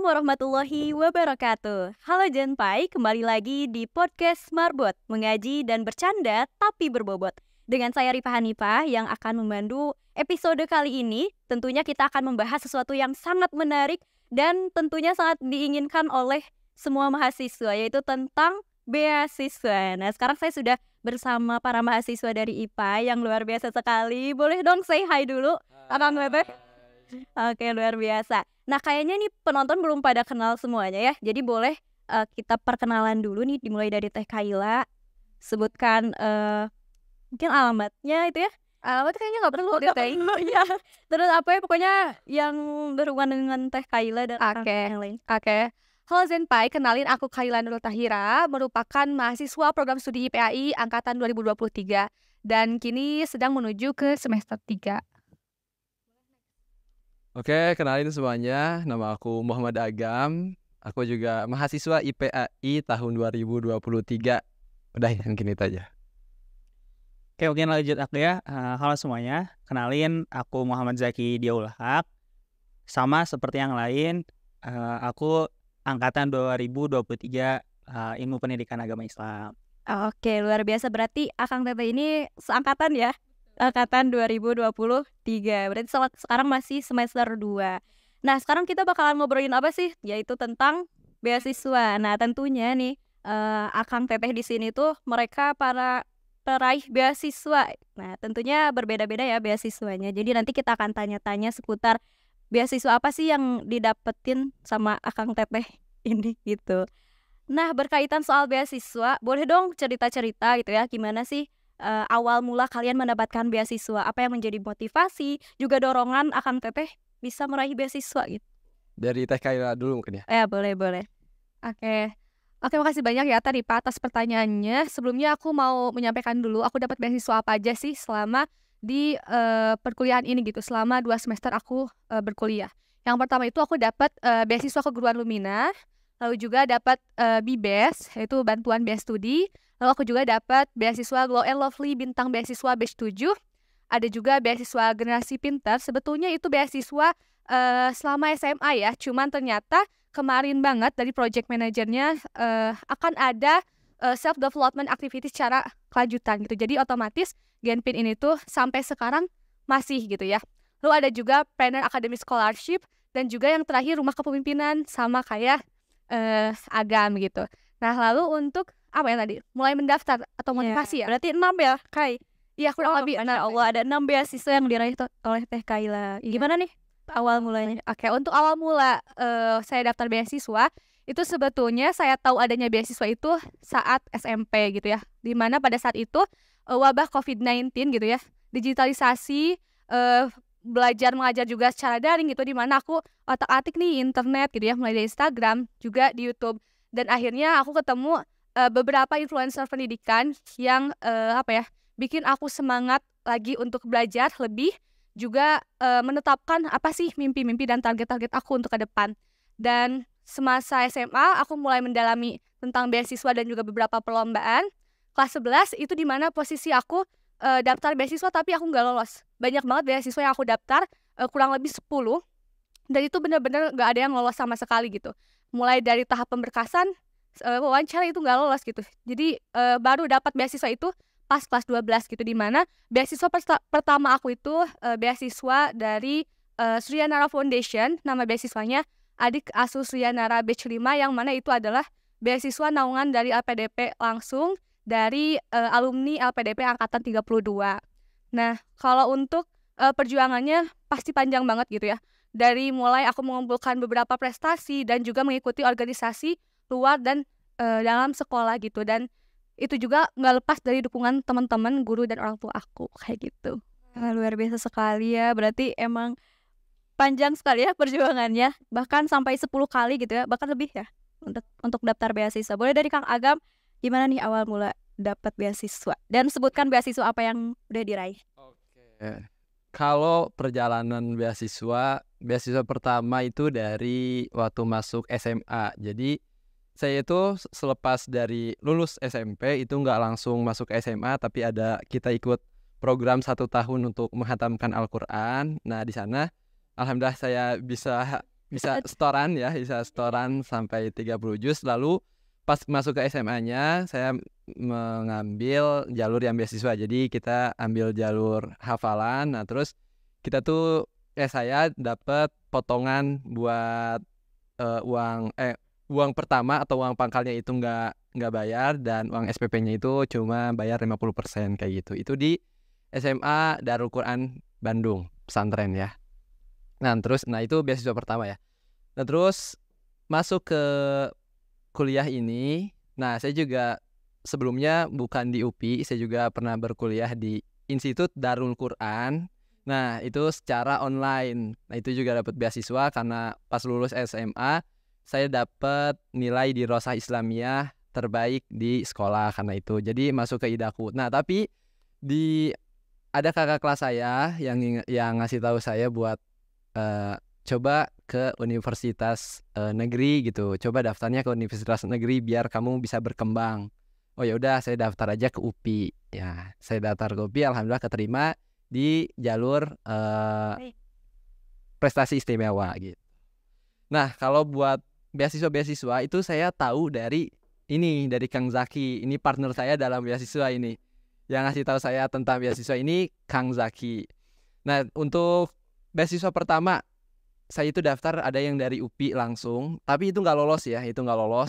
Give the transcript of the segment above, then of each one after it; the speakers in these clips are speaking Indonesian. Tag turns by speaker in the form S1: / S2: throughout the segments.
S1: warahmatullahi wabarakatuh. Halo Jenpai, kembali lagi di podcast Marbot, mengaji dan bercanda tapi berbobot. Dengan saya Rifa Hanifah yang akan memandu episode kali ini. Tentunya kita akan membahas sesuatu yang sangat menarik dan tentunya sangat diinginkan oleh semua mahasiswa, yaitu tentang beasiswa. Nah, sekarang saya sudah bersama para mahasiswa dari IPA yang luar biasa sekali. Boleh dong say hi dulu, Akang Bebek? Oke, luar biasa. Nah, kayaknya nih penonton belum pada kenal semuanya ya. Jadi boleh kita perkenalan dulu nih, dimulai dari Teh Kaila. Sebutkan mungkin alamatnya itu ya.
S2: Alamat kayaknya nggak perlu deh, Teh.
S1: Ya. Terus apa ya, pokoknya yang berhubungan dengan Teh Kaila dan
S2: Oke.
S1: yang lain.
S2: Oke. Halo Zenpai, kenalin aku Kaila Nurul Tahira, merupakan mahasiswa program studi IPAI angkatan 2023 dan kini sedang menuju ke semester 3.
S3: Oke, kenalin semuanya. Nama aku Muhammad Agam. Aku juga mahasiswa IPAI tahun 2023. Udah yang gini aja.
S4: Oke, mungkin lanjut aku ya. Halo semuanya, kenalin aku Muhammad Zaki Diaul Haq. Sama seperti yang lain, aku angkatan 2023 ilmu pendidikan agama Islam.
S1: Oke, luar biasa. Berarti Akang Tete ini seangkatan ya? Angkatan 2023. Berarti sekarang masih semester 2. Nah, sekarang kita bakalan ngobrolin apa sih? Yaitu tentang beasiswa. Nah, tentunya nih Akang Teteh di sini tuh mereka para peraih beasiswa. Nah, tentunya berbeda-beda ya beasiswanya. Jadi nanti kita akan tanya-tanya seputar beasiswa apa sih yang didapetin sama Akang Teteh ini gitu. Nah, berkaitan soal beasiswa, boleh dong cerita-cerita gitu ya, gimana sih awal mula kalian mendapatkan beasiswa? Apa yang menjadi motivasi, juga dorongan Akang Teteh bisa meraih beasiswa gitu?
S3: Dari Teh Kaila dulu mungkin ya.
S1: Ya, boleh.
S2: Oke, makasih banyak ya tadi Pak atas pertanyaannya. Sebelumnya aku mau menyampaikan dulu, aku dapat beasiswa apa aja sih selama di perkuliahan ini gitu, selama 2 semester aku berkuliah. Yang pertama itu aku dapat beasiswa keguruan Lumina, lalu juga dapat BBS, yaitu bantuan biaya studi. Lalu aku juga dapat beasiswa Glow and Lovely bintang beasiswa batch 7. Ada juga beasiswa Generasi Pintar. Sebetulnya itu beasiswa selama SMA ya. Cuman ternyata kemarin banget dari project manajernya akan ada self development activity secara kelanjutan gitu. Jadi otomatis Genpin ini tuh sampai sekarang masih gitu ya. Lalu ada juga Planner Academy Scholarship dan juga yang terakhir Rumah Kepemimpinan sama kayak Agam gitu. Nah, lalu untuk apa ya tadi? Mulai mendaftar atau motivasi ya?
S1: Berarti 6 ya, Kai?
S2: Iya, kurang lebih.
S1: Masya Allah, ada 6 beasiswa yang diraih oleh Teh Kaila. Gimana nih awal mulanya?
S2: Oke, untuk awal mula saya daftar beasiswa, itu sebetulnya saya tahu adanya beasiswa itu saat SMP gitu ya. Dimana pada saat itu wabah COVID-19 gitu ya. Digitalisasi, belajar mengajar juga secara daring gitu, dimana aku otak-atik nih internet gitu ya, mulai dari Instagram juga di YouTube. Dan akhirnya aku ketemu beberapa influencer pendidikan yang bikin aku semangat lagi untuk belajar lebih, juga menetapkan apa sih mimpi-mimpi dan target-target aku untuk ke depan. Dan semasa SMA aku mulai mendalami tentang beasiswa dan juga beberapa perlombaan. Kelas 11 itu dimana posisi aku daftar beasiswa tapi aku nggak lolos. Banyak banget beasiswa yang aku daftar, kurang lebih 10, dan itu benar-benar nggak ada yang lolos sama sekali gitu. Mulai dari tahap pemberkasan, wawancara itu nggak lolos gitu. Jadi baru dapat beasiswa itu pas kelas 12 gitu, dimana beasiswa pertama aku itu beasiswa dari Suryanara Foundation. Nama beasiswanya Adik Asuh Suryanara Batch 5, yang mana itu adalah beasiswa naungan dari LPDP langsung dari alumni LPDP angkatan 32. Nah, kalau untuk perjuangannya pasti panjang banget gitu ya. Dari mulai aku mengumpulkan beberapa prestasi dan juga mengikuti organisasi luar dan dalam sekolah gitu. Dan itu juga nggak lepas dari dukungan teman-teman, guru, dan orang tua aku kayak gitu.
S1: Luar biasa sekali ya. Berarti emang panjang sekali ya perjuangannya. Bahkan sampai 10 kali gitu ya. Bahkan lebih ya untuk daftar beasiswa. Boleh dari Kang Agam, gimana nih awal mula dapat beasiswa? Dan sebutkan beasiswa apa yang udah diraih.
S3: Oke. Kalau perjalanan beasiswa pertama itu dari waktu masuk SMA. Jadi saya itu selepas dari lulus SMP itu nggak langsung masuk SMA, tapi kita ikut program 1 tahun untuk menghatamkan Al-Quran. Nah, di sana alhamdulillah saya bisa bisa setoran ya, bisa setoran sampai 30 juz. Lalu pas masuk ke SMA-nya saya mengambil jalur yang beasiswa. Jadi kita ambil jalur hafalan. Nah, terus kita tuh saya dapat potongan buat uang pertama atau uang pangkalnya itu nggak bayar, dan uang SPP-nya itu cuma bayar 50% kayak gitu. Itu di SMA Darul Quran Bandung, pesantren ya. Nah itu beasiswa pertama ya. Nah terus masuk ke kuliah ini. Nah saya juga sebelumnya bukan di UPI, saya juga pernah berkuliah di Institut Darul Quran. Nah itu secara online. Nah itu juga dapat beasiswa karena pas lulus SMA saya dapat nilai di Rosah Islamiyah terbaik di sekolah karena itu. Jadi masuk ke IDAKU. Nah tapi ada kakak kelas saya yang ngasih tahu saya buat coba ke universitas negeri gitu. Coba daftarnya ke universitas negeri biar kamu bisa berkembang. Oh ya udah, saya daftar aja ke UPI. Ya, saya daftar ke UPI, alhamdulillah keterima di jalur prestasi istimewa gitu. Nah, kalau buat beasiswa itu saya tahu dari Kang Zaki. Ini partner saya dalam beasiswa ini. Yang ngasih tahu saya tentang beasiswa ini Kang Zaki. Nah, untuk beasiswa pertama saya itu daftar ada yang dari UPI langsung, tapi itu nggak lolos ya,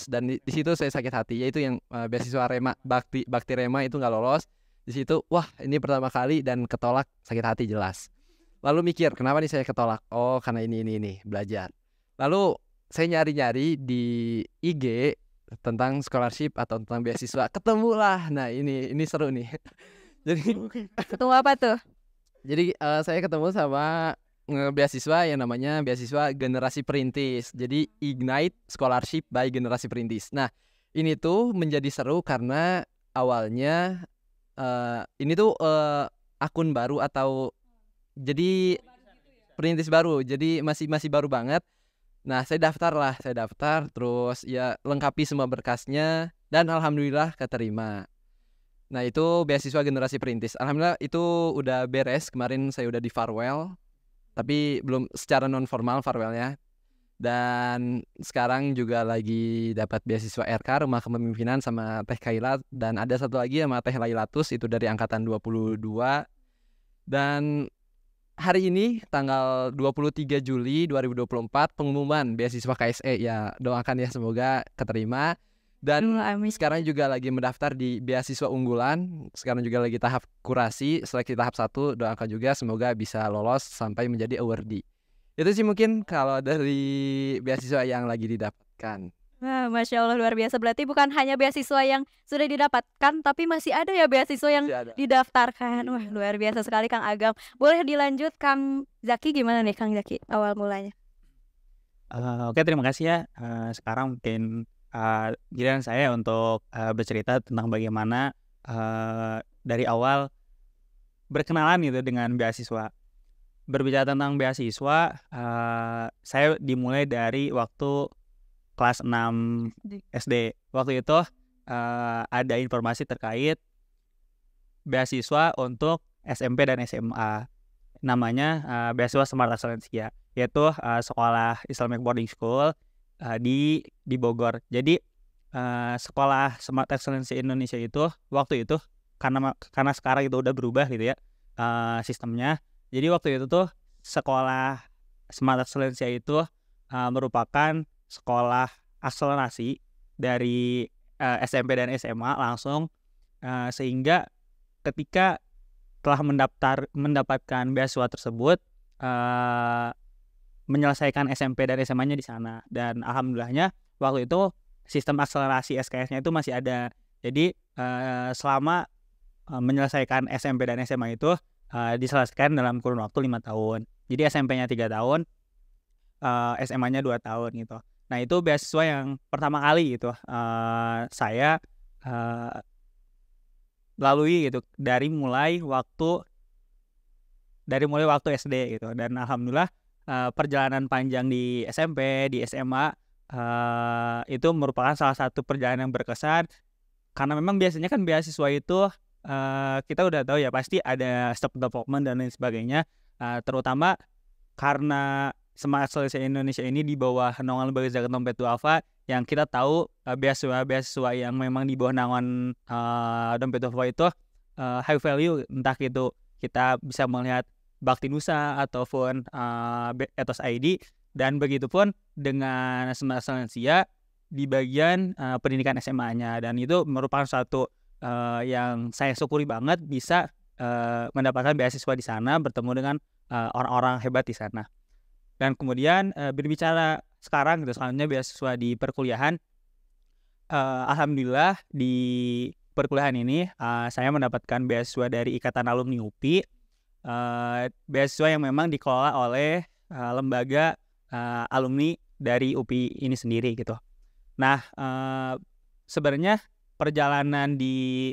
S3: dan di situ saya sakit hati, yaitu yang beasiswa Rema Bakti Rema itu nggak lolos. Di situ wah ini pertama kali dan ketolak, sakit hati jelas. Lalu mikir kenapa nih saya ketolak? Oh karena ini belajar. Lalu saya nyari-nyari di IG tentang scholarship atau tentang beasiswa, ketemulah. Nah ini seru nih. Jadi
S1: Ketemu apa tuh?
S3: Jadi saya ketemu sama beasiswa yang namanya beasiswa Generasi Perintis. Jadi Ignite Scholarship by Generasi Perintis. Nah ini tuh menjadi seru karena awalnya ini tuh akun baru atau jadi perintis baru. Jadi masih baru banget. Nah saya daftar terus ya lengkapi semua berkasnya dan alhamdulillah keterima. Nah itu beasiswa Generasi Perintis. Alhamdulillah itu udah beres. Kemarin saya udah di farewell, tapi belum secara non formal farewellnya. Dan sekarang juga lagi dapat beasiswa RK Rumah Kepemimpinan sama Teh Kailat, dan ada satu lagi sama Teh Lailatus itu dari angkatan 22. Dan hari ini tanggal 23 Juli 2024 pengumuman beasiswa KSE ya, doakan ya semoga keterima. Dan sekarang juga lagi mendaftar di beasiswa unggulan. Sekarang juga lagi tahap kurasi, seleksi tahap 1. Doakan juga semoga bisa lolos sampai menjadi awardee. Itu sih mungkin kalau dari beasiswa yang lagi didapatkan.
S1: Wah, Masya Allah luar biasa. Berarti bukan hanya beasiswa yang sudah didapatkan, tapi masih ada ya beasiswa yang didaftarkan. Wah luar biasa sekali Kang Agam. Boleh dilanjut Kang Zaki, gimana nih Kang Zaki awal mulanya?
S4: Oke, terima kasih ya. Sekarang mungkin giliran saya untuk bercerita tentang bagaimana dari awal berkenalan gitu dengan beasiswa. Berbicara tentang beasiswa, saya dimulai dari waktu kelas 6 SD. Waktu itu ada informasi terkait beasiswa untuk SMP dan SMA. Namanya beasiswa Smart Excellence ya, yaitu sekolah Islamic Boarding School di Bogor. Jadi sekolah Smart Excellence Indonesia itu waktu itu karena sekarang itu udah berubah gitu ya sistemnya. Jadi waktu itu tuh sekolah Smart Excellence itu merupakan sekolah akselerasi dari SMP dan SMA langsung, sehingga ketika telah mendapatkan beasiswa tersebut menyelesaikan SMP dan SMA-nya di sana. Dan alhamdulillahnya waktu itu sistem akselerasi SKS-nya itu masih ada. Jadi selama menyelesaikan SMP dan SMA itu diselesaikan dalam kurun waktu 5 tahun. Jadi SMP-nya 3 tahun, SMA-nya 2 tahun gitu. Nah itu beasiswa yang pertama kali gitu saya lalui gitu dari mulai waktu SD gitu. Dan alhamdulillah perjalanan panjang di SMP, di SMA itu merupakan salah satu perjalanan yang berkesan, karena memang biasanya kan beasiswa itu kita udah tahu ya pasti ada step development dan lain sebagainya, terutama karena Semangat Solusi Indonesia ini di bawah naungan Lembaga Zakat Dompet Duafa, yang kita tahu beasiswa yang memang di bawah naungan Dompet Duafa itu high value, entah itu kita bisa melihat Bakti Nusa ataupun Ethos ID, dan begitupun dengan Semangat Salensia di bagian pendidikan SMA-nya, dan itu merupakan suatu yang saya syukuri banget bisa mendapatkan beasiswa di sana, bertemu dengan orang-orang hebat di sana. Dan kemudian berbicara sekarang gitu, selanjutnya beasiswa di perkuliahan, alhamdulillah di perkuliahan ini saya mendapatkan beasiswa dari Ikatan Alumni UPI, beasiswa yang memang dikelola oleh lembaga alumni dari UPI ini sendiri gitu. Nah, sebenarnya perjalanan di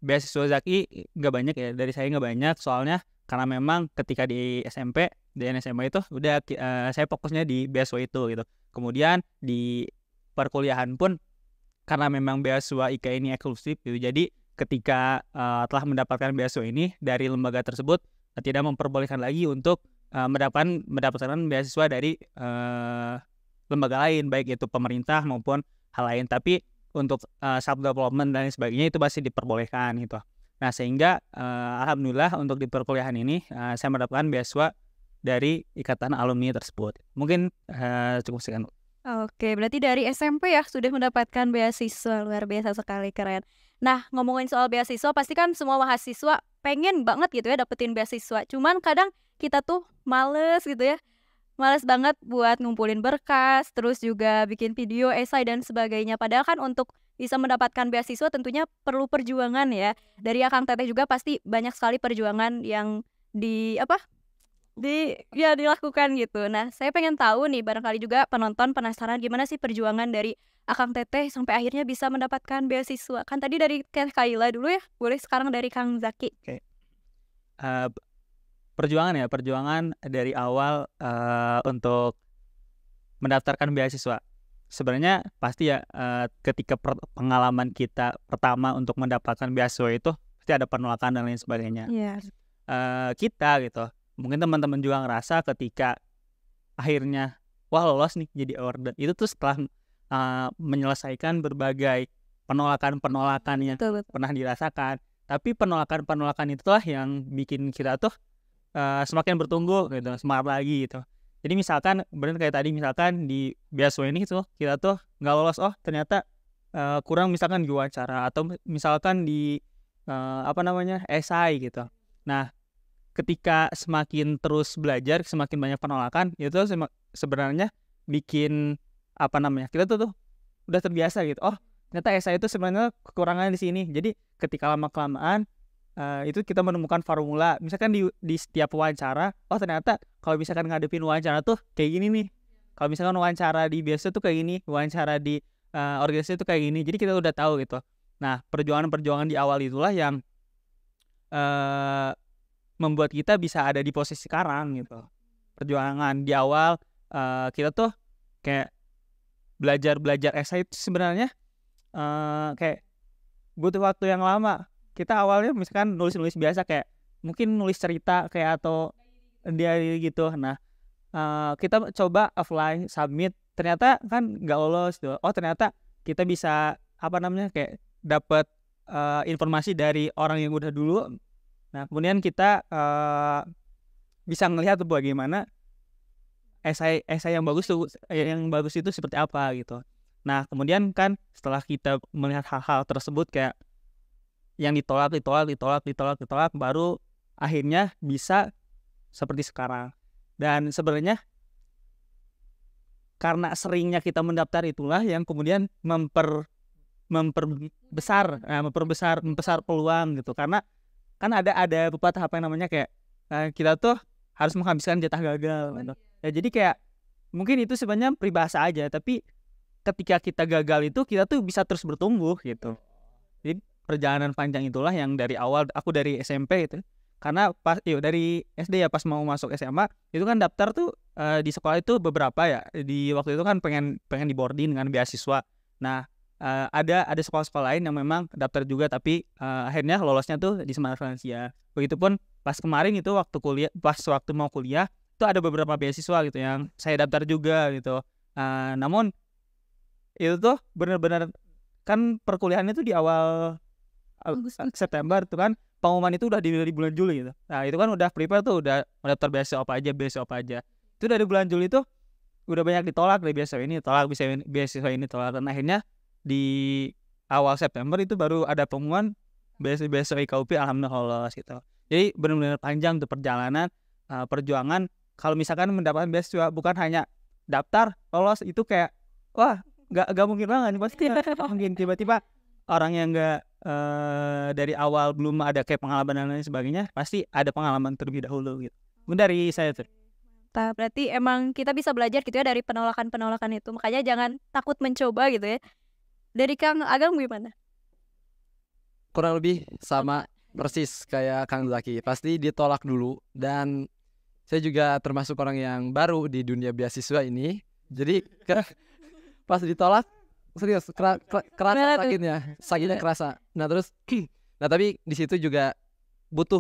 S4: beasiswa Zaki nggak banyak ya, dari saya nggak banyak, soalnya karena memang ketika di SMP, di SMA itu udah saya fokusnya di beasiswa itu gitu. Kemudian di perkuliahan pun karena memang beasiswa IK ini eksklusif gitu, jadi ketika telah mendapatkan beasiswa ini dari lembaga tersebut, tidak memperbolehkan lagi untuk mendapatkan beasiswa dari lembaga lain, baik itu pemerintah maupun hal lain. Tapi untuk self development dan sebagainya itu masih diperbolehkan gitu. Nah, sehingga alhamdulillah untuk di perkuliahan ini saya mendapatkan beasiswa dari Ikatan Alumni tersebut. Mungkin cukup sekian.
S1: Oke, berarti dari SMP ya sudah mendapatkan beasiswa, luar biasa sekali, keren. Nah, ngomongin soal beasiswa, pasti kan semua mahasiswa pengen banget gitu ya dapetin beasiswa. Cuman kadang kita tuh males gitu ya, males banget buat ngumpulin berkas, terus juga bikin video, esai dan sebagainya. Padahal kan untuk bisa mendapatkan beasiswa tentunya perlu perjuangan ya. Dari Akang Teteh juga pasti banyak sekali perjuangan yang dilakukan gitu. Nah, saya pengen tahu nih, barangkali juga penonton penasaran gimana sih perjuangan dari Akang Teteh sampai akhirnya bisa mendapatkan beasiswa. Kan tadi dari Kaila dulu ya, boleh sekarang dari Kang Zaki.
S4: Oke. Perjuangan dari awal untuk mendaftarkan beasiswa. Sebenarnya pasti ya ketika pengalaman kita pertama untuk mendapatkan beasiswa itu pasti ada penolakan dan lain sebagainya.
S1: Iya.
S4: Kita gitu, mungkin teman-teman juga ngerasa ketika akhirnya wah lolos nih jadi order, itu tuh setelah menyelesaikan berbagai penolakan yang pernah dirasakan. Tapi penolakan itulah yang bikin kita tuh semakin bertumbuh gitu, semangat lagi gitu. Jadi misalkan benar kayak tadi, misalkan di beasiswa ini tuh kita tuh nggak lolos, oh ternyata kurang misalkan di wawancara, atau misalkan di esai gitu. Nah, ketika semakin terus belajar, semakin banyak penolakan, itu sebenarnya bikin kita tuh udah terbiasa gitu. Oh, ternyata esai itu sebenarnya kekurangannya di sini. Jadi ketika lama-kelamaan itu kita menemukan formula. Misalkan di setiap wawancara, oh ternyata kalau misalkan ngadepin wawancara tuh kayak gini nih. Kalau misalkan wawancara di biasa tuh kayak gini, wawancara di organisasi tuh kayak gini. Jadi kita udah tahu gitu. Nah, perjuangan-perjuangan di awal itulah yang membuat kita bisa ada di posisi sekarang gitu. Perjuangan di awal kita tuh kayak belajar esai itu sebenarnya kayak butuh waktu yang lama. Kita awalnya misalkan nulis biasa, kayak mungkin nulis cerita kayak atau diary gitu. Nah, kita coba apply, submit, ternyata kan nggak lolos tuh. Oh ternyata kita bisa kayak dapat informasi dari orang yang udah dulu. Nah, kemudian kita bisa ngelihat tuh bagaimana esai yang bagus itu seperti apa gitu. Nah, kemudian kan setelah kita melihat hal-hal tersebut kayak yang ditolak, baru akhirnya bisa seperti sekarang. Dan sebenarnya karena seringnya kita mendaftar itulah yang kemudian membesar peluang gitu. Karena kan ada beberapa tahap yang namanya kayak kita tuh harus menghabiskan jatah gagal gitu. Ya, jadi kayak mungkin itu sebenarnya peribahasa aja, tapi ketika kita gagal itu kita tuh bisa terus bertumbuh gitu. Jadi perjalanan panjang itulah yang dari awal aku dari SMP gitu. Karena pas dari SD ya, pas mau masuk SMA itu kan daftar tuh di sekolah itu beberapa ya. Di waktu itu kan pengen di boarding dengan beasiswa. Nah, ada sekolah-sekolah lain yang memang daftar juga, tapi akhirnya lolosnya tuh di Semangat Salensia. Begitupun pas kemarin itu waktu mau kuliah itu ada beberapa beasiswa gitu yang saya daftar juga gitu. Namun itu tuh benar-benar kan perkuliahannya tuh di awal September tuh kan, pengumuman itu udah di bulan Juli gitu. Nah itu kan udah prepare tuh, udah daftar beasiswa apa aja. Itu dari bulan Juli tuh udah banyak ditolak, dari beasiswa ini tolak, beasiswa ini tolak, dan akhirnya di awal September itu baru ada pengumuman beasiswa IKUP, alhamdulillah lolos gitu. Jadi benar-benar panjang tuh perjalanan perjuangan. Kalau misalkan mendapatkan beasiswa bukan hanya daftar lolos, itu kayak wah nggak mungkin banget nih, pasti mungkin tiba-tiba orang yang nggak dari awal belum ada kayak pengalaman dan lain sebagainya, pasti ada pengalaman terlebih dahulu gitu. Mungkin dari saya tuh.
S1: Berarti emang kita bisa belajar gitu ya dari penolakan itu. Makanya jangan takut mencoba gitu ya. Dari Kang Agam gimana?
S3: Kurang lebih sama persis kayak Kang Zaki. Pasti ditolak dulu, dan saya juga termasuk orang yang baru di dunia beasiswa ini. Jadi pas ditolak serius kerasa sakitnya kerasa. Nah terus tapi di situ juga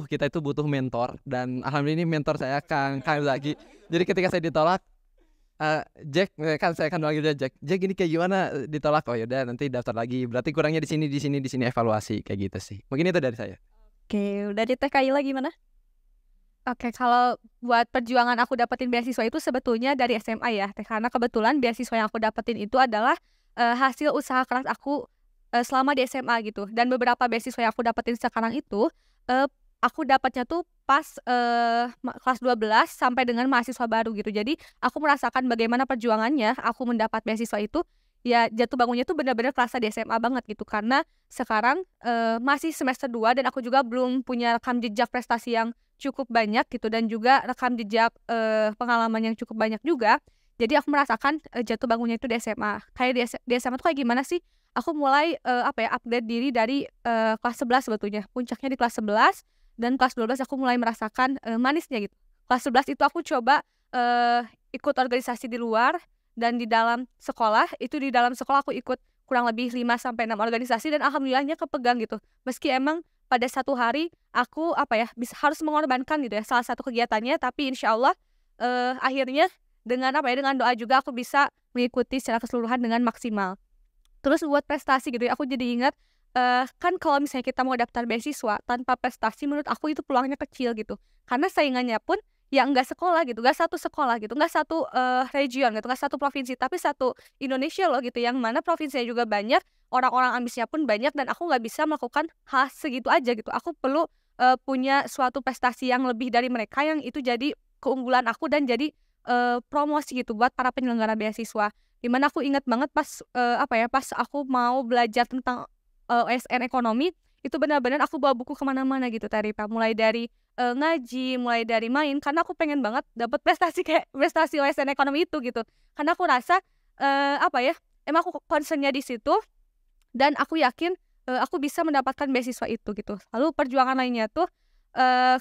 S3: kita butuh mentor, dan alhamdulillah ini mentor saya Kang Zaki. Jadi ketika saya ditolak, Jack, kan saya kan panggil dia Jack ini kayak gimana ditolak, oh yaudah nanti daftar lagi, berarti kurangnya di sini evaluasi, kayak gitu sih. Mungkin itu dari saya.
S1: Oke, udah di Teh Kaila gimana?
S2: Oke, kalau buat perjuangan aku dapetin beasiswa itu sebetulnya dari SMA ya, karena kebetulan beasiswa yang aku dapetin itu adalah hasil usaha keras aku selama di SMA gitu. Dan beberapa beasiswa yang aku dapetin sekarang itu aku dapatnya tuh pas kelas 12 sampai dengan mahasiswa baru gitu. Jadi aku merasakan bagaimana perjuangannya aku mendapat beasiswa itu. Ya jatuh bangunnya tuh benar-benar kerasa di SMA banget gitu. Karena sekarang masih semester 2 dan aku juga belum punya rekam jejak prestasi yang cukup banyak gitu, dan juga rekam jejak pengalaman yang cukup banyak juga. Jadi aku merasakan jatuh bangunnya itu di SMA. Kayak di SMA tuh kayak gimana sih? Aku mulai upgrade diri dari kelas 11 sebetulnya. Puncaknya di kelas 11, dan kelas 12 aku mulai merasakan manisnya gitu. Kelas 11 itu aku coba ikut organisasi di luar, dan di dalam sekolah aku ikut kurang lebih 5-6 organisasi, dan alhamdulillahnya kepegang gitu. Meski emang pada satu hari aku harus mengorbankan gitu ya salah satu kegiatannya, tapi insya Allah akhirnya dengan doa juga aku bisa mengikuti secara keseluruhan dengan maksimal. Terus buat prestasi gitu ya, aku jadi ingat kan kalau misalnya kita mau daftar beasiswa tanpa prestasi, menurut aku itu peluangnya kecil gitu. Karena saingannya pun ya nggak sekolah gitu, nggak satu sekolah gitu, nggak satu region gitu, nggak satu provinsi, tapi satu Indonesia loh gitu, yang mana provinsinya juga banyak, orang-orang ambisnya pun banyak, dan aku nggak bisa melakukan hal segitu aja gitu. Aku perlu punya suatu prestasi yang lebih dari mereka, yang itu jadi keunggulan aku dan jadi promosi gitu buat para penyelenggara beasiswa. Dimana aku ingat banget pas pas aku mau belajar tentang OSN ekonomi, itu benar-benar aku bawa buku kemana-mana gitu Taripa, mulai dari ngaji, mulai dari main, karena aku pengen banget dapat prestasi kayak prestasi OSN ekonomi itu gitu. Karena aku rasa emang aku concernnya di situ, dan aku yakin aku bisa mendapatkan beasiswa itu gitu. Lalu perjuangan lainnya tuh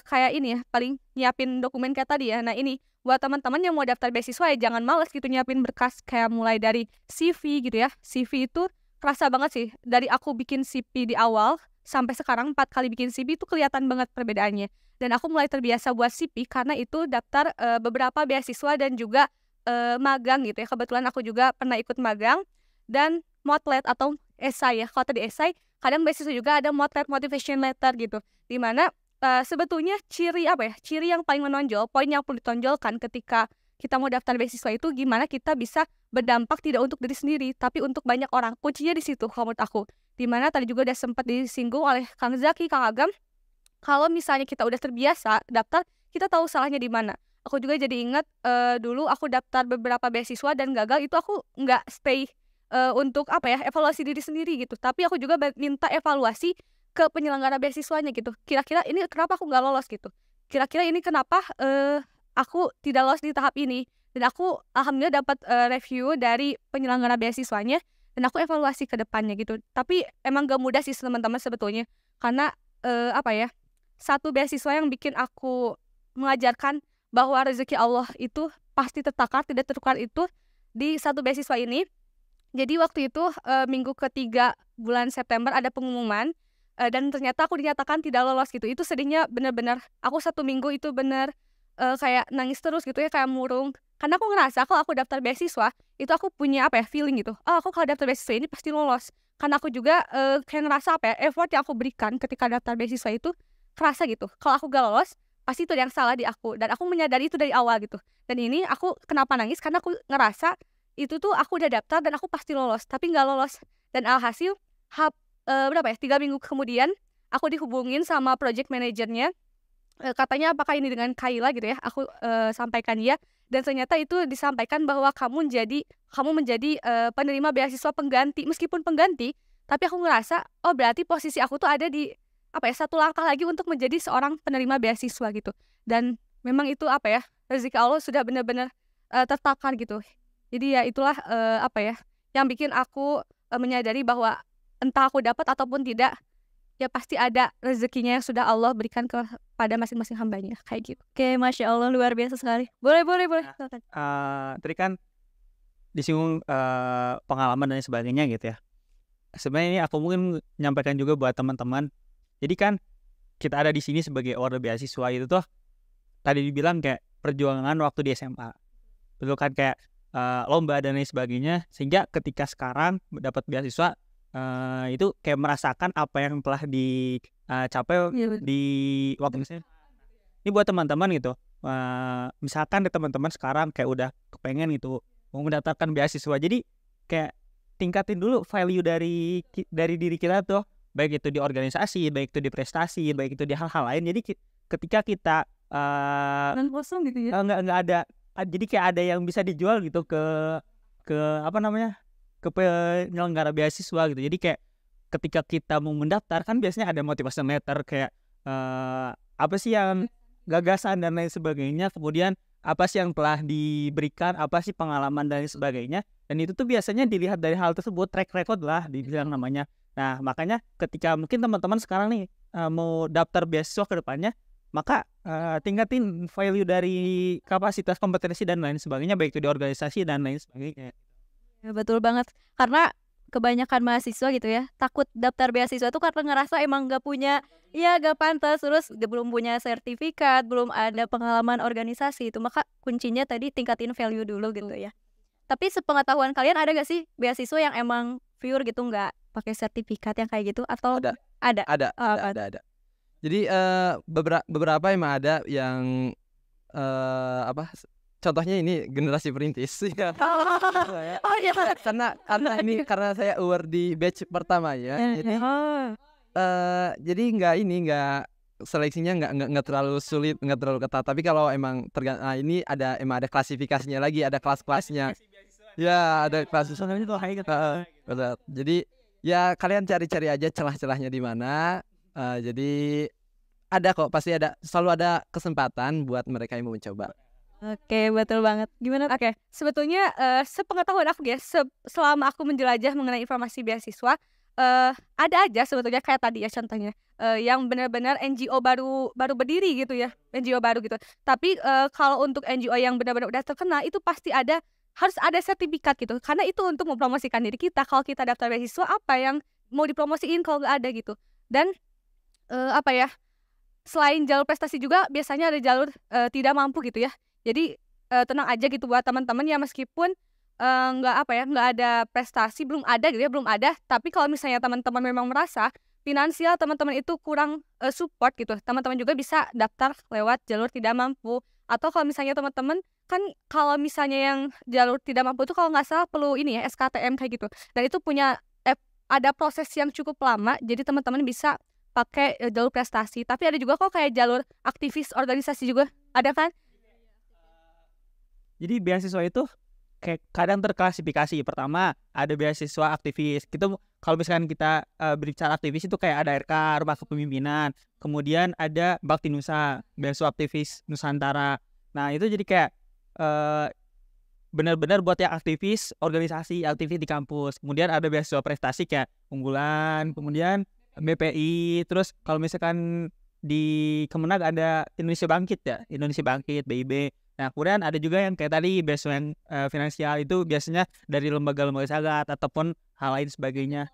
S2: kayak ini ya, paling nyiapin dokumen kayak tadi ya. Nah ini buat teman-teman yang mau daftar beasiswa ya jangan males gitu nyiapin berkas, kayak mulai dari CV gitu ya. CV itu kerasa banget sih, dari aku bikin CV di awal sampai sekarang 4 kali bikin CV itu kelihatan banget perbedaannya. Dan aku mulai terbiasa buat CV karena itu daftar beberapa beasiswa dan juga magang gitu ya. Kebetulan aku juga pernah ikut magang dan motlet atau esai ya. Kalau tadi esai, kadang beasiswa juga ada motlet, motivation letter gitu. Dimana sebetulnya ciri yang paling menonjol, poin yang perlu ditonjolkan ketika kita mau daftar beasiswa itu gimana kita bisa berdampak tidak untuk diri sendiri, tapi untuk banyak orang. Kuncinya di situ kalau menurut aku. Dimana tadi juga udah sempat disinggung oleh Kang Zaki, Kang Agam, kalau misalnya kita udah terbiasa daftar, kita tahu salahnya di mana. Aku juga jadi ingat dulu aku daftar beberapa beasiswa dan gagal, itu aku nggak stay untuk evaluasi diri sendiri gitu, tapi aku juga minta evaluasi ke penyelenggara beasiswanya gitu. Kira-kira ini kenapa aku nggak lolos gitu? Kira-kira ini kenapa aku tidak lolos di tahap ini? Dan aku alhamdulillah dapat review dari penyelenggara beasiswanya, dan aku evaluasi ke depannya gitu. Tapi emang gak mudah sih teman-teman sebetulnya, karena satu beasiswa yang bikin aku mengajarkan bahwa rezeki Allah itu pasti tertakar, tidak tertukar itu di satu beasiswa ini. Jadi waktu itu minggu ketiga bulan September ada pengumuman, dan ternyata aku dinyatakan tidak lolos gitu. Itu sedihnya benar-benar, aku 1 minggu itu benar kayak nangis terus gitu ya, kayak murung. Karena aku ngerasa kalau aku daftar beasiswa, itu aku punya apa ya, feeling gitu. Oh, aku kalau daftar beasiswa ini pasti lolos. Karena aku juga kayak ngerasa apa ya, effort yang aku berikan ketika daftar beasiswa itu kerasa gitu. Kalau aku gak lolos, pasti itu yang salah di aku. Dan aku menyadari itu dari awal gitu. Dan ini aku kenapa nangis, karena aku ngerasa itu tuh aku udah daftar dan aku pasti lolos, tapi nggak lolos. Dan alhasil berapa ya, 3 minggu kemudian aku dihubungin sama project manajernya. Katanya apakah ini dengan Kaila gitu ya, aku sampaikan dia, dan ternyata itu disampaikan bahwa kamu menjadi penerima beasiswa pengganti. Meskipun pengganti, tapi aku ngerasa oh berarti posisi aku tuh ada di apa ya, satu langkah lagi untuk menjadi seorang penerima beasiswa gitu. Dan memang itu apa ya, rezeki Allah sudah benar-benar tertakar gitu. Jadi ya itulah apa ya, yang bikin aku menyadari bahwa entah aku dapat ataupun tidak, ya pasti ada rezekinya yang sudah Allah berikan kepada masing-masing hambanya, kayak gitu.
S1: Oke, Masya Allah, luar biasa sekali. Boleh. Silakan.
S4: Tadi kan disinggung pengalaman dan sebagainya gitu ya. Sebenarnya ini aku mungkin menyampaikan juga buat teman-teman. Jadi kan kita ada di sini sebagai order beasiswa itu tuh tadi dibilang kayak perjuangan waktu di SMA. Betul kan, kayak lomba dan lain sebagainya, sehingga ketika sekarang dapat beasiswa itu kayak merasakan apa yang telah dicapai di waktu SMA. Ini buat teman-teman gitu. Misalkan ada teman-teman sekarang kayak udah kepengen gitu mau mendaftarkan beasiswa, jadi kayak tingkatin dulu value dari diri kita tuh, baik itu di organisasi, baik itu di prestasi, baik itu di hal-hal lain. Jadi ketika kita
S2: kosong gitu ya,
S4: nggak ada, jadi kayak ada yang bisa dijual gitu ke apa namanya, ke penyelenggara beasiswa gitu. Jadi kayak ketika kita mau mendaftar kan biasanya ada motivation letter kayak apa sih yang gagasan dan lain sebagainya, kemudian apa sih yang telah diberikan, apa sih pengalaman dan lain sebagainya, dan itu tuh biasanya dilihat dari hal tersebut, track record lah dibilang namanya. Nah makanya ketika mungkin teman-teman sekarang nih mau daftar beasiswa ke depannya, maka tingkatin value dari kapasitas, kompetensi dan lain sebagainya, baik itu di organisasi dan lain sebagainya.
S1: Ya, betul banget. Karena kebanyakan mahasiswa gitu ya takut daftar beasiswa tuh karena ngerasa emang gak pantas, terus belum punya sertifikat, belum ada pengalaman organisasi itu. Maka kuncinya tadi tingkatin value dulu gitu ya. Tapi sepengetahuan kalian ada gak sih beasiswa yang emang pure gitu, nggak pakai sertifikat yang kayak gitu, atau ada?
S3: Ada. Jadi beberapa emang ada yang contohnya ini generasi perintis ya.
S1: Oh iya.
S3: Karena saya award di batch pertama ya. Jadi nggak seleksinya nggak terlalu sulit, nggak terlalu ketat. Tapi kalau emang ini emang ada klasifikasinya lagi, ada kelas-kelasnya. Ya, ada kelas. Betul. Jadi ya kalian cari-cari aja celah-celahnya di mana. Jadi ada kok, pasti ada, selalu ada kesempatan buat mereka yang mau mencoba.
S1: Oke, betul banget. Gimana?
S2: Oke, sebetulnya sepengetahuan aku ya, selama aku menjelajah mengenai informasi beasiswa, ada aja sebetulnya kayak tadi ya contohnya, yang benar-benar NGO baru berdiri gitu ya, NGO baru gitu. Tapi kalau untuk NGO yang benar-benar udah terkenal, itu pasti harus ada sertifikat gitu, karena itu untuk mempromosikan diri kita. Kalau kita daftar beasiswa, apa yang mau dipromosiin kalau nggak ada gitu. Dan apa ya, selain jalur prestasi juga biasanya ada jalur tidak mampu gitu ya. Jadi tenang aja gitu buat teman-teman ya, meskipun nggak ada prestasi, belum ada. Tapi kalau misalnya teman-teman memang merasa finansial teman-teman itu kurang support gitu, teman-teman juga bisa daftar lewat jalur tidak mampu. Atau kalau misalnya teman-teman kan, kalau misalnya yang jalur tidak mampu itu kalau nggak salah perlu ini ya, SKTM kayak gitu. Dan itu punya ada proses yang cukup lama. Jadi teman-teman bisa pakai jalur prestasi. Tapi ada juga kok kayak jalur aktivis organisasi juga ada kan.
S4: Jadi beasiswa itu kayak kadang terklasifikasi. Pertama ada beasiswa aktivis. Kalau misalkan kita berbicara aktivis itu kayak ada RK, Rumah Kepemimpinan. Kemudian ada Bakti Nusa, beasiswa aktivis Nusantara. Nah itu jadi kayak benar-benar buat yang aktivis organisasi, aktivis di kampus. Kemudian ada beasiswa prestasi kayak Unggulan, kemudian BPI. Terus kalau misalkan di Kemenag ada Indonesia Bangkit, BIB. Nah kemudian ada juga yang kayak tadi beasiswa yang finansial, itu biasanya dari lembaga-lembaga zakat ataupun hal lain sebagainya.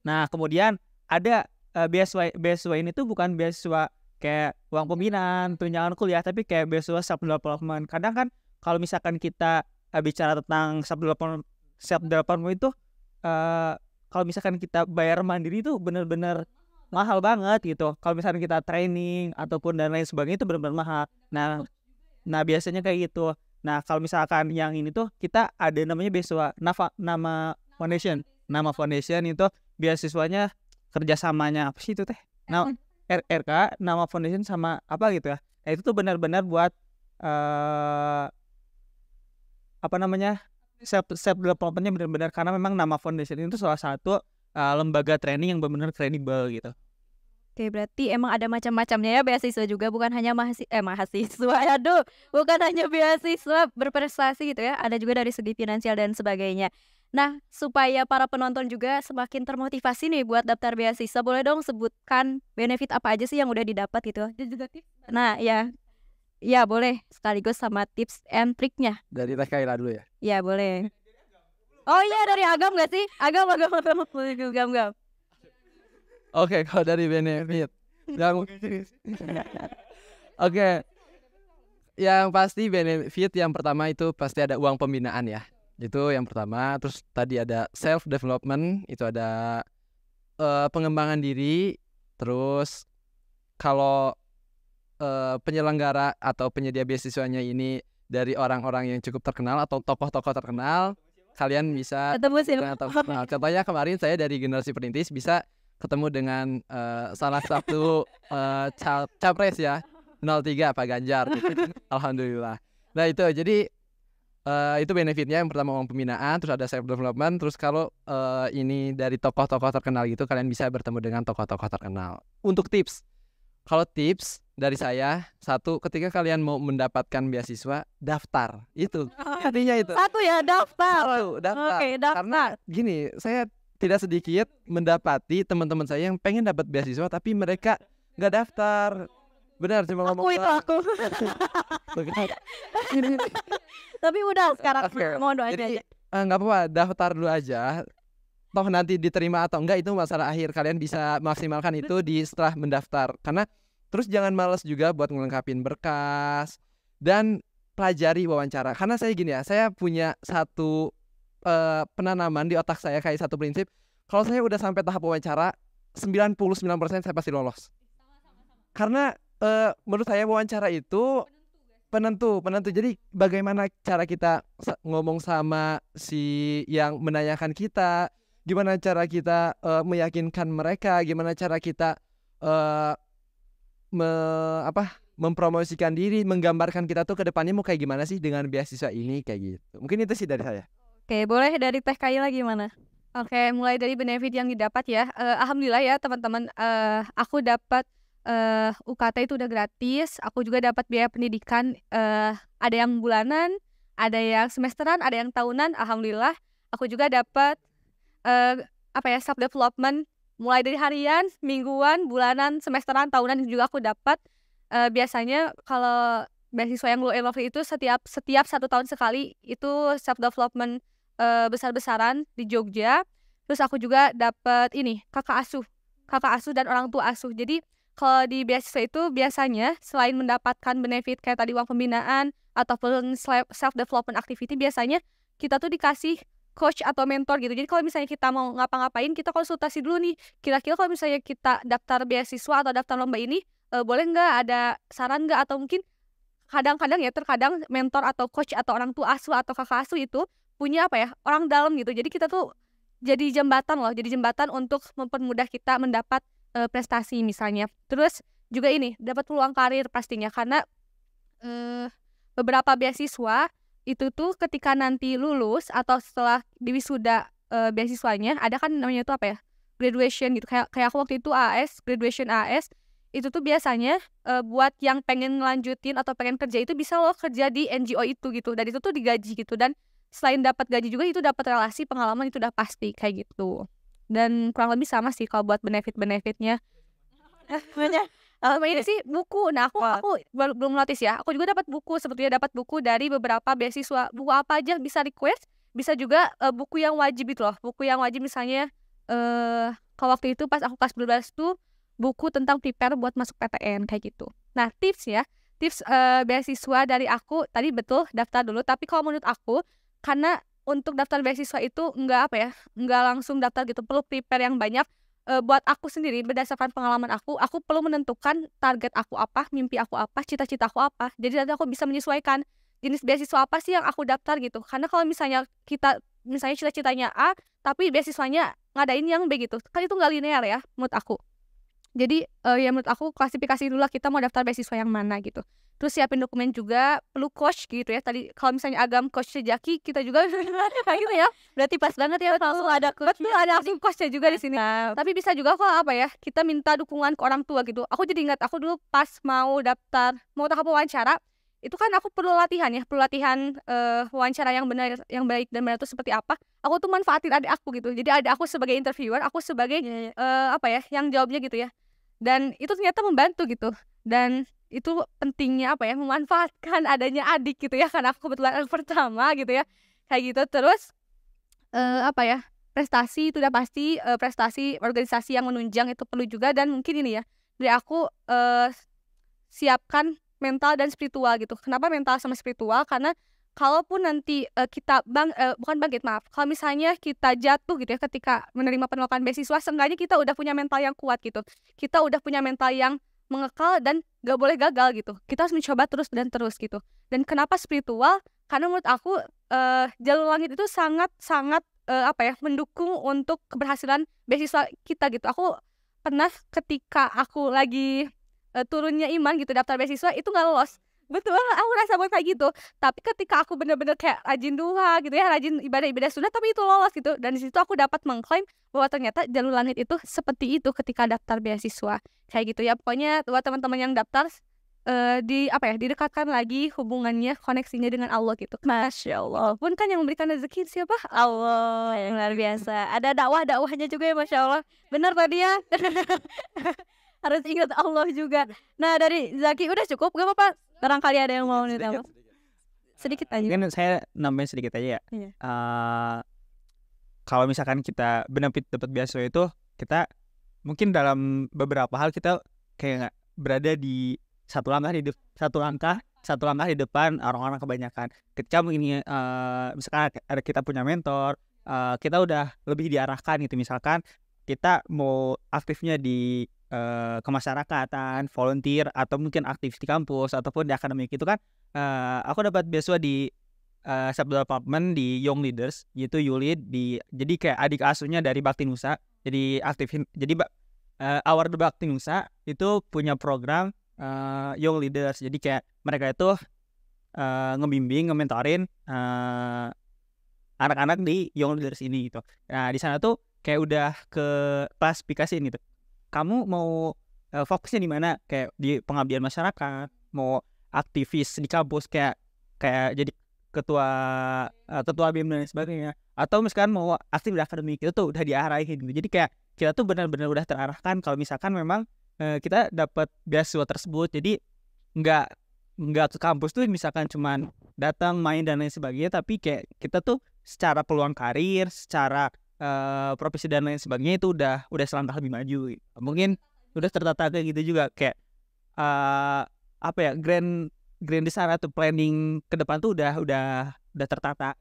S4: Nah kemudian ada beasiswa ini tuh bukan beasiswa kayak uang pembinaan, tunjangan kuliah, tapi kayak beasiswa self development. Kadang kan kalau misalkan kita bicara tentang self development itu kalau misalkan kita bayar mandiri itu benar-benar mahal banget gitu. Kalau misalkan kita training ataupun dan lain sebagainya itu benar-benar mahal. Nah biasanya kayak gitu. Nah kalau misalkan yang ini tuh kita ada namanya beasiswa nama foundation itu beasiswanya kerjasamanya apa sih itu teh? Nah RK nama foundation sama apa gitu ya. Nah itu tuh benar-benar buat apa namanya self developmentnya benar-benar, karena memang nama foundation itu salah satu lembaga training yang benar-benar kredibel gitu.
S1: Oke, berarti emang ada macam-macamnya ya beasiswa juga, bukan hanya mahasiswa. Aduh, bukan hanya beasiswa berprestasi gitu ya. Ada juga dari segi finansial dan sebagainya. Nah, supaya para penonton juga semakin termotivasi nih buat daftar beasiswa, boleh dong sebutkan benefit apa aja sih yang udah didapat gitu. Nah, ya boleh sekaligus sama tips and triknya.
S3: Dari Teh Kaila dulu ya.
S1: Ya, boleh. Oh iya, dari Agam gak sih? Agam.
S3: Oke, kalau dari benefit Oke. Yang pasti benefit yang pertama itu pasti ada uang pembinaan ya. Itu yang pertama. Terus tadi ada self development, itu ada pengembangan diri. Terus kalau penyelenggara atau penyedia beasiswanya ini dari orang-orang yang cukup terkenal atau tokoh-tokoh terkenal, kalian bisa
S1: ketemu sih.
S3: Nah, contohnya kemarin saya dari Generasi Perintis bisa ketemu dengan salah satu capres ya 03 Pak Ganjar gitu. Alhamdulillah. Nah itu jadi itu benefitnya, yang pertama uang pembinaan, terus ada self development, terus kalau ini dari tokoh-tokoh terkenal gitu kalian bisa bertemu dengan tokoh-tokoh terkenal. Untuk tips, kalau tips dari saya, satu, ketika kalian mau mendapatkan beasiswa, daftar. Itu intinya itu.
S1: Satu ya, daftar.
S3: Daftar.
S1: Oke, daftar.
S3: Karena gini, saya tidak sedikit mendapati teman-teman saya yang pengen dapat beasiswa tapi mereka nggak daftar. Benar, cuma ngomong
S1: Aku. Tapi udah sekarang mau doain aja.
S3: Nggak apa-apa, daftar dulu aja. Toh nanti diterima atau enggak itu masalah akhir. Kalian bisa maksimalkan itu di setelah mendaftar. Karena terus jangan malas juga buat ngelengkapin berkas dan pelajari wawancara. Karena saya gini ya, saya punya satu penanaman di otak saya, kayak satu prinsip. Kalau saya udah sampai tahap wawancara, 99% saya pasti lolos. Karena menurut saya wawancara itu penentu. Jadi bagaimana cara kita ngomong sama si yang menanyakan kita, gimana cara kita meyakinkan mereka, gimana cara kita mempromosikan diri, menggambarkan kita tuh ke depannya mau kayak gimana sih dengan beasiswa ini, kayak gitu. Mungkin itu sih dari saya.
S1: Oke, boleh dari Teh Kaila gimana?
S2: Oke, mulai dari benefit yang didapat ya. Alhamdulillah ya teman-teman, aku dapat UKT itu udah gratis. Aku juga dapat biaya pendidikan, ada yang bulanan, ada yang semesteran, ada yang tahunan. Alhamdulillah. Aku juga dapat self development mulai dari harian, mingguan, bulanan, semesteran, tahunan juga aku dapat. Biasanya kalau beasiswa yang low and lovely itu setiap 1 tahun sekali itu self development besar-besaran di Jogja. Terus aku juga dapat ini kakak asuh dan orang tua asuh. Jadi kalau di beasiswa itu biasanya selain mendapatkan benefit kayak tadi uang pembinaan ataupun self development activity, biasanya kita tuh dikasih coach atau mentor gitu. Jadi kalau misalnya kita mau ngapa-ngapain, kita konsultasi dulu nih, kira-kira kalau misalnya kita daftar beasiswa atau daftar lomba ini boleh nggak, ada saran nggak, atau mungkin terkadang mentor atau coach atau orang tua asuh atau kakak asuh itu punya orang dalam gitu. Jadi kita tuh jadi jembatan untuk mempermudah kita mendapat prestasi misalnya. Terus juga ini dapat peluang karir pastinya, karena beberapa beasiswa itu tuh ketika nanti lulus atau setelah diwisuda beasiswanya, ada kan namanya itu graduation gitu. Kayak aku waktu itu graduation AS itu tuh biasanya buat yang pengen ngelanjutin atau pengen kerja itu bisa loh kerja di NGO itu gitu, dan itu tuh digaji gitu. Dan selain dapat gaji juga itu dapat relasi, pengalaman, itu udah pasti kayak gitu. Dan kurang lebih sama sih kalau buat benefitnya. Ini sih buku. Nah aku belum notice ya. Aku juga dapat buku, sebetulnya dapat buku dari beberapa beasiswa. Buku apa aja bisa request, bisa juga buku yang wajib itu loh. Buku yang wajib misalnya kalau waktu itu pas aku kelas 12 tuh buku tentang prepare buat masuk PTN kayak gitu. Nah, tips beasiswa dari aku tadi betul daftar dulu, tapi kalau menurut aku karena untuk daftar beasiswa itu nggak langsung daftar gitu, perlu prepare yang banyak. Buat aku sendiri berdasarkan pengalaman aku perlu menentukan target aku apa, mimpi aku apa, cita-cita aku apa. Jadi nanti aku bisa menyesuaikan jenis beasiswa apa sih yang aku daftar gitu. Karena kalau misalnya cita-citanya A tapi beasiswanya ngadain yang B gitu, kan itu nggak linear ya menurut aku. Jadi ya menurut aku klasifikasi dulu lah kita mau daftar beasiswa yang mana gitu. Terus siapin dokumen juga, perlu coach gitu ya. Tadi kalau misalnya agam coach Sejaki, kita juga kayak gitu ya.
S1: Berarti pas banget ya langsung ada coach.
S2: Betul, ada langsung coachnya juga di sini.
S1: Nah,
S2: Tapi bisa juga kok kita minta dukungan ke orang tua gitu. Aku jadi ingat aku dulu pas mau tahap wawancara, itu kan aku perlu latihan wawancara yang benar, yang baik dan benar itu seperti apa. Aku tuh manfaatin adik aku gitu. Jadi adik aku sebagai interviewer, aku sebagai yang jawabnya gitu ya. Dan itu ternyata membantu gitu. Dan itu pentingnya memanfaatkan adanya adik gitu ya, karena aku kebetulan anak pertama gitu ya, kayak gitu. Terus prestasi itu udah pasti, prestasi organisasi yang menunjang itu perlu juga. Dan mungkin ini ya dari aku siapkan mental dan spiritual gitu. Kenapa mental sama spiritual? Karena kalaupun nanti kalau misalnya kita jatuh gitu ya ketika menerima penolakan beasiswa, seenggaknya kita udah punya mental yang kuat gitu. Kita udah punya mental yang mengekal dan gak boleh gagal gitu. Kita harus mencoba terus dan terus gitu. Dan kenapa spiritual? Karena menurut aku jalur langit itu sangat mendukung untuk keberhasilan beasiswa kita gitu. Aku pernah ketika aku lagi turunnya iman gitu daftar beasiswa itu gak lolos. Betul, aku rasa banget kayak gitu. Tapi ketika aku bener-bener kayak rajin duha gitu ya, rajin ibadah sunnah, tapi itu lolos gitu. Dan di situ aku dapat mengklaim bahwa ternyata jalur langit itu seperti itu ketika daftar beasiswa. Kayak gitu ya. Pokoknya buat teman-teman yang daftar didekatkan lagi hubungannya, koneksinya dengan Allah gitu.
S1: Masya Allah.
S2: Pun kan yang memberikan rezeki siapa?
S1: Allah yang luar biasa. Ada dakwahnya juga ya, Masya Allah. Benar tadi ya. Harus ingat Allah juga. Nah, dari Zaki udah cukup, gak apa-apa. Barangkali ada yang mau ditambah. Sedikit aja.
S4: Mungkin saya nambahin sedikit aja ya.
S1: Iya.
S4: Kalau misalkan kita benar-benar dapat beasiswa itu, kita mungkin dalam beberapa hal kita kayak berada di satu langkah di depan orang-orang kebanyakan. Ketika mungkin misalkan ada kita punya mentor, kita udah lebih diarahkan gitu. Misalkan kita mau aktifnya di kemasyarakatan, volunteer, atau mungkin aktif di kampus ataupun di akademik itu kan, aku dapat beasiswa di sub department di Young Leaders, yaitu Yulid jadi kayak adik asuhnya dari Bakti Nusa. Jadi aktifin, jadi Award Bakti Nusa itu punya program Young Leaders. Jadi kayak mereka itu ngebimbing, ngementorin anak-anak di Young Leaders ini gitu. Nah di sana tuh kayak udah ke klasifikasiin gitu. Kamu mau fokusnya di mana? Kayak di pengabdian masyarakat, mau aktivis di kampus kayak jadi ketua BEM dan sebagainya, atau misalkan mau aktif di akademik, itu tuh udah diarahin gitu. Jadi kayak kita tuh benar-benar udah terarahkan kalau misalkan memang kita dapat beasiswa tersebut. Jadi nggak ke kampus tuh misalkan cuman datang main dan lain sebagainya, tapi kayak kita tuh secara peluang karir, secara profesi dan lain sebagainya itu udah selangkah lebih maju gitu. Mungkin udah tertata kayak gitu juga, kayak grand design atau planning ke depan tuh udah tertata.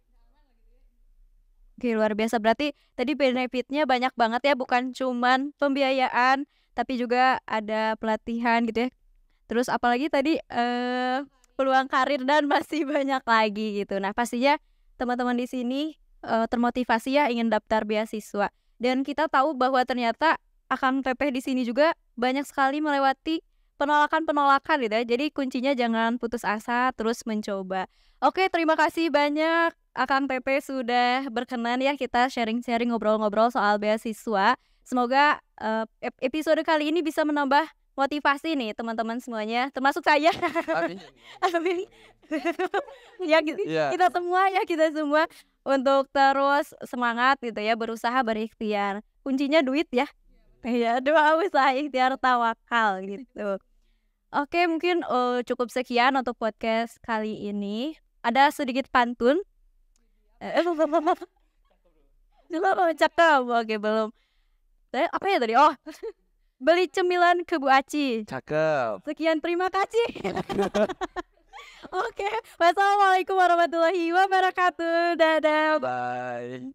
S1: Oke, luar biasa. Berarti tadi benefitnya banyak banget ya, bukan cuman pembiayaan tapi juga ada pelatihan gitu ya. Terus apalagi tadi peluang karir dan masih banyak lagi gitu. Nah, pastinya teman-teman di sini termotivasi ya ingin daftar beasiswa. Dan kita tahu bahwa ternyata Akang Teteh di sini juga banyak sekali melewati penolakan gitu ya. Jadi kuncinya jangan putus asa, terus mencoba. Oke, terima kasih banyak Akang Teteh sudah berkenan ya kita sharing-sharing, ngobrol-ngobrol soal beasiswa. Semoga episode kali ini bisa menambah motivasi nih teman-teman semuanya, termasuk saya.
S3: Amin.
S1: Amin. Kita semua untuk terus semangat gitu ya, berusaha, berikhtiar. Kuncinya duit ya. Ya, doa, usaha, ikhtiar, tawakal gitu. Oke, mungkin cukup sekian untuk podcast kali ini. Ada sedikit pantun. Cakep. Oke, belum. Apa ya tadi? Oh, beli cemilan ke Bu Aci.
S3: Cakep.
S1: Sekian, terima kasih. Oke, wassalamualaikum warahmatullahi wabarakatuh. Dadah.
S3: Bye.